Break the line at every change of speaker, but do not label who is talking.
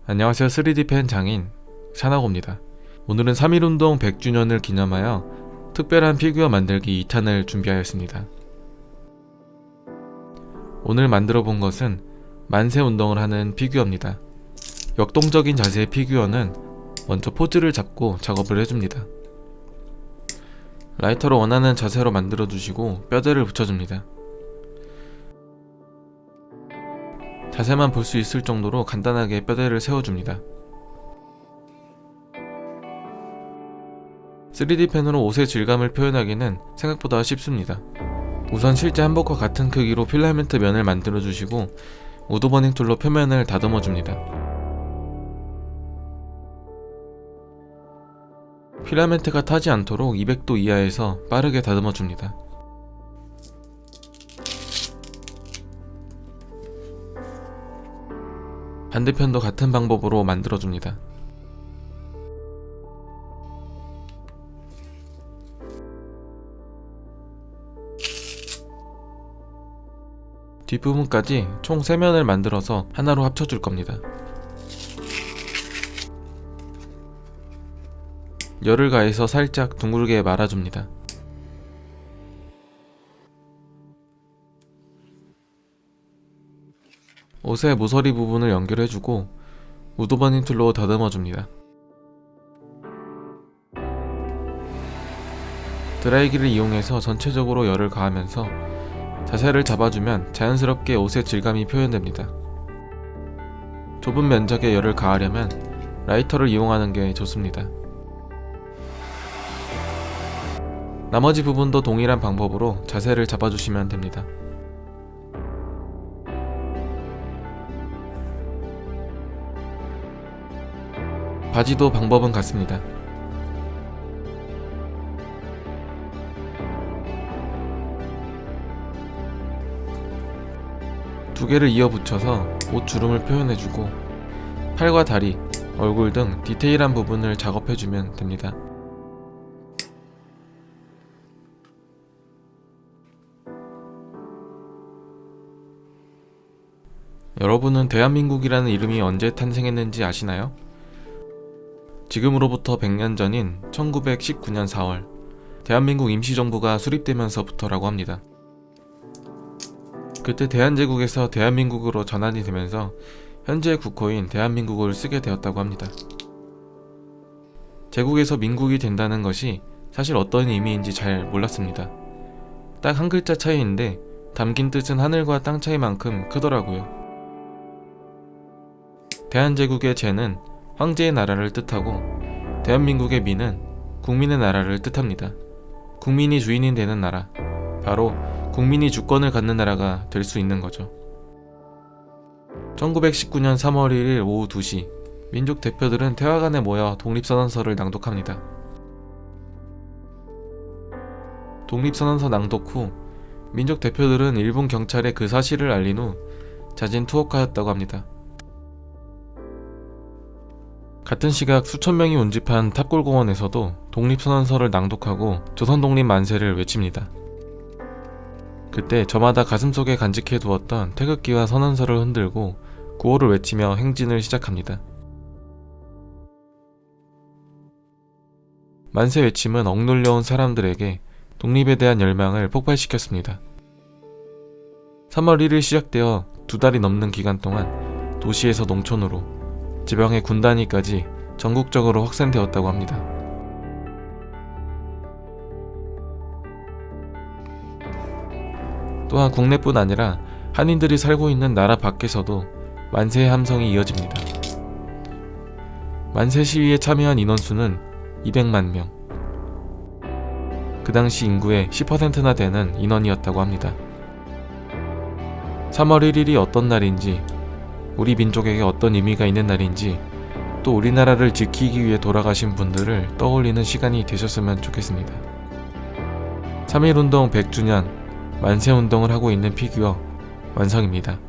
안녕하세요. 3D 펜 장인 샤나고입니다. 오늘은 3.1운동 100주년을 기념하여 특별한 피규어 만들기 2탄을 준비하였습니다. 오늘 만들어 본 것은 만세 운동을 하는 피규어입니다. 역동적인 자세의 피규어는 먼저 포즈를 잡고 작업을 해줍니다. 라이터로 원하는 자세로 만들어 주시고 뼈대를 붙여줍니다. 자세만 볼 수 있을 정도로 간단하게 뼈대를 세워줍니다. 3D 펜으로 옷의 질감을 표현하기는 생각보다 쉽습니다. 우선 실제 한복과 같은 크기로 필라멘트 면을 만들어 주시고 우드버닝 툴로 표면을 다듬어 줍니다. 필라멘트가 타지 않도록 200도 이하에서 빠르게 다듬어 줍니다. 반대편도 같은 방법으로 만들어줍니다. 뒷부분까지 총 3면을 만들어서 하나로 합쳐줄 겁니다. 열을 가해서 살짝 둥글게 말아줍니다. 옷의 모서리 부분을 연결해주고 우드버닝 툴로 다듬어줍니다. 드라이기를 이용해서 전체적으로 열을 가하면서 자세를 잡아주면 자연스럽게 옷의 질감이 표현됩니다. 좁은 면적에 열을 가하려면 라이터를 이용하는 게 좋습니다. 나머지 부분도 동일한 방법으로 자세를 잡아주시면 됩니다. 바지도 방법은 같습니다. 두 개를 이어 붙여서 옷 주름을 표현해주고 팔과 다리, 얼굴 등 디테일한 부분을 작업해주면 됩니다. 여러분은 대한민국이라는 이름이 언제 탄생했는지 아시나요? 지금으로부터 100년 전인 1919년 4월 대한민국 임시정부가 수립되면서부터라고 합니다. 그때 대한제국에서 대한민국으로 전환이 되면서 현재의 국호인 대한민국을 쓰게 되었다고 합니다. 제국에서 민국이 된다는 것이 사실 어떤 의미인지 잘 몰랐습니다. 딱 한 글자 차이인데 담긴 뜻은 하늘과 땅 차이만큼 크더라고요. 대한제국의 제는 황제의 나라를 뜻하고 대한민국의 민은 국민의 나라를 뜻합니다. 국민이 주인이 되는 나라, 바로 국민이 주권을 갖는 나라가 될 수 있는 거죠. 1919년 3월 1일 오후 2시 민족 대표들은 태화관에 모여 독립선언서를 낭독합니다. 독립선언서 낭독 후 민족 대표들은 일본 경찰에 그 사실을 알린 후 자진 투옥하였다고 합니다. 같은 시각 수천 명이 운집한 탑골공원에서도 독립선언서를 낭독하고 조선독립 만세를 외칩니다. 그때 저마다 가슴속에 간직해 두었던 태극기와 선언서를 흔들고 구호를 외치며 행진을 시작합니다. 만세 외침은 억눌려온 사람들에게 독립에 대한 열망을 폭발시켰습니다. 3월 1일 시작되어 2달이 넘는 기간 동안 도시에서 농촌으로 지방의 군 단위까지 전국적으로 확산되었다고 합니다. 또한 국내뿐 아니라 한인들이 살고 있는 나라 밖에서도 만세의 함성이 이어집니다. 만세 시위에 참여한 인원수는 200만 명. 그 당시 인구의 10%나 되는 인원이었다고 합니다. 3월 1일이 어떤 날인지, 우리 민족에게 어떤 의미가 있는 날인지, 또 우리나라를 지키기 위해 돌아가신 분들을 떠올리는 시간이 되셨으면 좋겠습니다. 3.1운동 100주년 만세운동을 하고 있는 피규어 완성입니다.